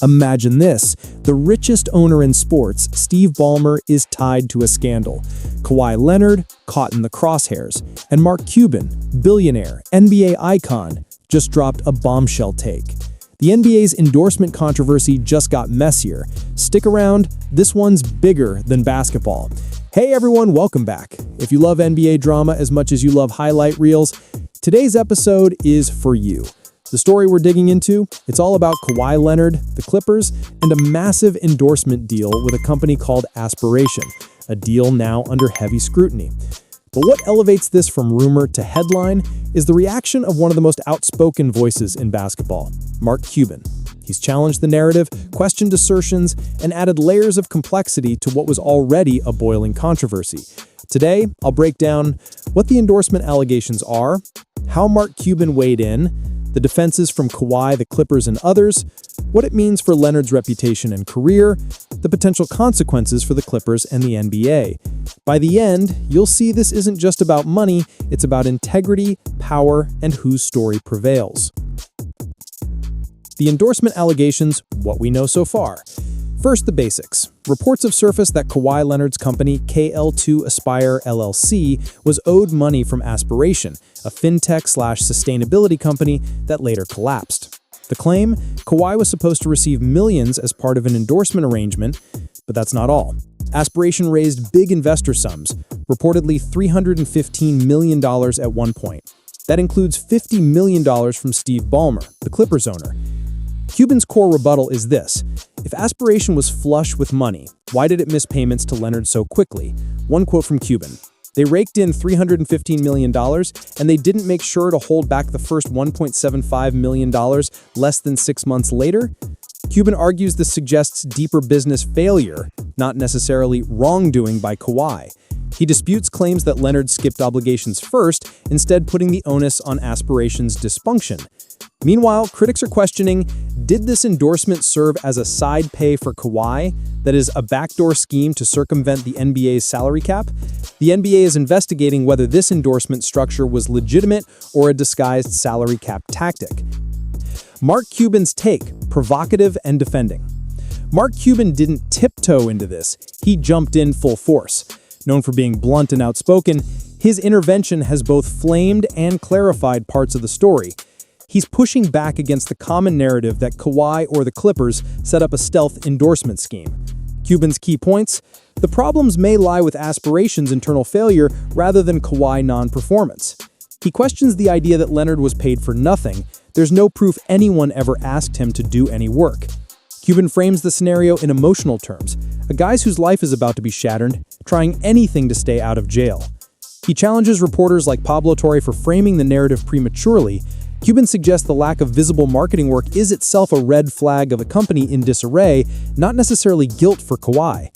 Imagine this. The richest owner in sports, Steve Ballmer, is tied to a scandal. Kawhi Leonard, caught in the crosshairs. And Mark Cuban, billionaire, NBA icon, just dropped a bombshell take. The NBA's endorsement controversy just got messier. Stick around, this one's bigger than basketball. Hey everyone, welcome back. If you love NBA drama as much as you love highlight reels, today's episode is for you. The story we're digging into, it's all about Kawhi Leonard, the Clippers, and a massive endorsement deal with a company called Aspiration, a deal now under heavy scrutiny. But what elevates this from rumor to headline is the reaction of one of the most outspoken voices in basketball, Mark Cuban. He's challenged the narrative, questioned assertions, and added layers of complexity to what was already a boiling controversy. Today, I'll break down what the endorsement allegations are, how Mark Cuban weighed in, the defenses from Kawhi, the Clippers, and others, what it means for Leonard's reputation and career, the potential consequences for the Clippers and the NBA. By the end, you'll see this isn't just about money, it's about integrity, power, and whose story prevails. The endorsement allegations, what we know so far. First, the basics. Reports have surfaced that Kawhi Leonard's company, KL2 Aspire LLC, was owed money from Aspiration, a fintech/sustainability company that later collapsed. The claim, Kawhi was supposed to receive millions as part of an endorsement arrangement, but that's not all. Aspiration raised big investor sums, reportedly $315 million at one point. That includes $50 million from Steve Ballmer, the Clippers owner. Cuban's core rebuttal is this. If Aspiration was flush with money, why did it miss payments to Leonard so quickly? One quote from Cuban. They raked in $315 million, and they didn't make sure to hold back the first $1.75 million less than 6 months later? Cuban argues this suggests deeper business failure, not necessarily wrongdoing by Kawhi. He disputes claims that Leonard skipped obligations first, instead putting the onus on Aspiration's dysfunction. Meanwhile, critics are questioning, did this endorsement serve as a side pay for Kawhi, that is, a backdoor scheme to circumvent the NBA's salary cap? The NBA is investigating whether this endorsement structure was legitimate or a disguised salary cap tactic. Mark Cuban's take, provocative and defending. Mark Cuban didn't tiptoe into this, he jumped in full force. Known for being blunt and outspoken, his intervention has both flamed and clarified parts of the story. He's pushing back against the common narrative that Kawhi or the Clippers set up a stealth endorsement scheme. Cuban's key points: the problems may lie with Aspiration's internal failure rather than Kawhi non-performance. He questions the idea that Leonard was paid for nothing. There's no proof anyone ever asked him to do any work. Cuban frames the scenario in emotional terms, a guy whose life is about to be shattered, trying anything to stay out of jail. He challenges reporters like Pablo Torre for framing the narrative prematurely. Cuban suggests the lack of visible marketing work is itself a red flag of a company in disarray, not necessarily guilt for Kawhi.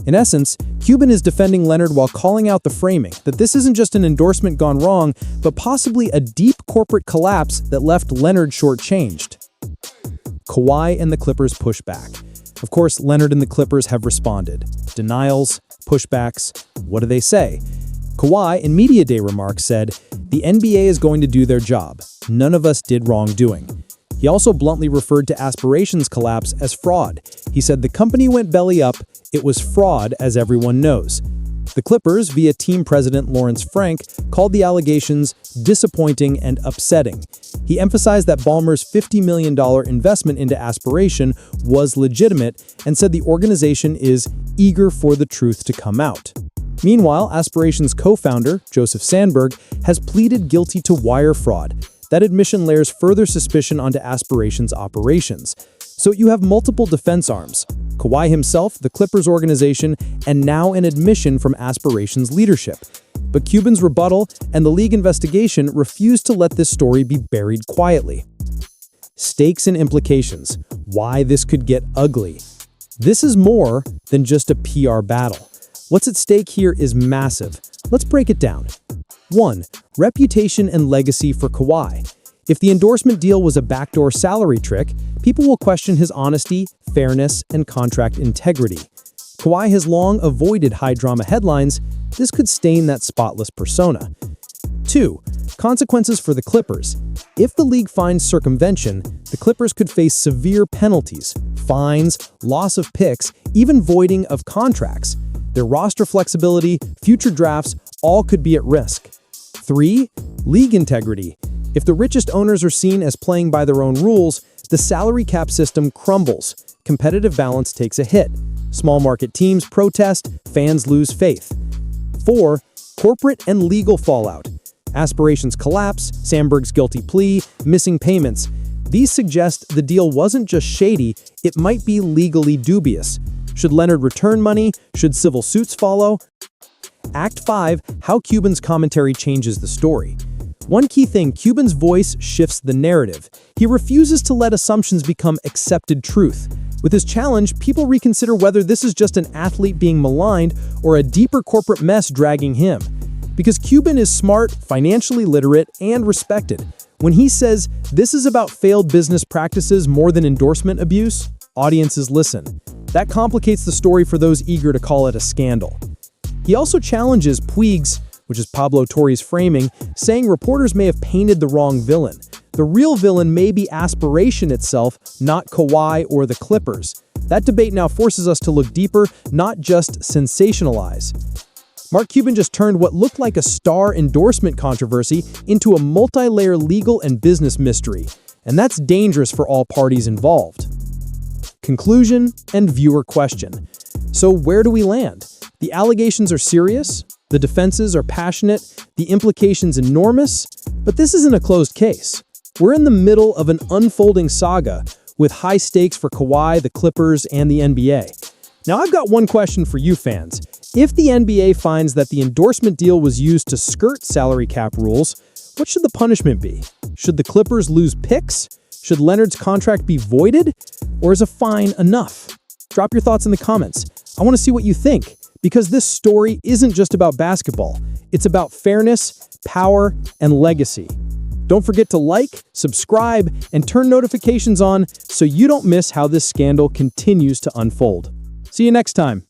In essence, Cuban is defending Leonard while calling out the framing, that this isn't just an endorsement gone wrong, but possibly a deep corporate collapse that left Leonard shortchanged. Kawhi and the Clippers push back. Of course, Leonard and the Clippers have responded. Denials, pushbacks, what do they say? Kawhi, in Media Day remarks, said, "The NBA is going to do their job. None of us did wrongdoing." He also bluntly referred to Aspiration's collapse as fraud. He said the company went belly up, it was fraud as everyone knows. The Clippers, via team president Lawrence Frank, called the allegations disappointing and upsetting. He emphasized that Ballmer's $50 million investment into Aspiration was legitimate and said the organization is eager for the truth to come out. Meanwhile, Aspiration's co-founder, Joseph Sandberg, has pleaded guilty to wire fraud. That admission layers further suspicion onto Aspiration's operations. So you have multiple defense arms: Kawhi himself, the Clippers organization, and now an admission from Aspiration's leadership. But Cuban's rebuttal and the league investigation refuse to let this story be buried quietly. Stakes and implications: why this could get ugly. This is more than just a PR battle. What's at stake here is massive. Let's break it down. 1. Reputation and legacy for Kawhi. If the endorsement deal was a backdoor salary trick, people will question his honesty, fairness, and contract integrity. Kawhi has long avoided high-drama headlines. This could stain that spotless persona. 2. Consequences for the Clippers. If the league finds circumvention, the Clippers could face severe penalties, fines, loss of picks, even voiding of contracts. Their roster flexibility, future drafts, all could be at risk. 3. League integrity. If the richest owners are seen as playing by their own rules, the salary cap system crumbles. Competitive balance takes a hit. Small market teams protest, fans lose faith. 4. Corporate and legal fallout. Aspirations collapse, Sandberg's guilty plea, missing payments. These suggest the deal wasn't just shady, it might be legally dubious. Should Leonard return money? Should civil suits follow? Act 5. How Cuban's commentary changes the story. One key thing, Cuban's voice shifts the narrative. He refuses to let assumptions become accepted truth. With his challenge, people reconsider whether this is just an athlete being maligned or a deeper corporate mess dragging him. Because Cuban is smart, financially literate, and respected. When he says, "This is about failed business practices more than endorsement abuse," audiences listen. That complicates the story for those eager to call it a scandal. He also challenges Puig's, which is Pablo Torre's framing, saying reporters may have painted the wrong villain. The real villain may be aspiration itself, not Kawhi or the Clippers. That debate now forces us to look deeper, not just sensationalize. Mark Cuban just turned what looked like a star endorsement controversy into a multi-layer legal and business mystery, and that's dangerous for all parties involved. Conclusion and viewer question. So where do we land? The allegations are serious, the defenses are passionate, the implications enormous, but this isn't a closed case. We're in the middle of an unfolding saga with high stakes for Kawhi, the Clippers, and the NBA. Now I've got one question for you fans. If the NBA finds that the endorsement deal was used to skirt salary cap rules, what should the punishment be? Should the Clippers lose picks? Should Leonard's contract be voided? Or is a fine enough? Drop your thoughts in the comments. I want to see what you think, because this story isn't just about basketball. It's about fairness, power, and legacy. Don't forget to like, subscribe, and turn notifications on so you don't miss how this scandal continues to unfold. See you next time.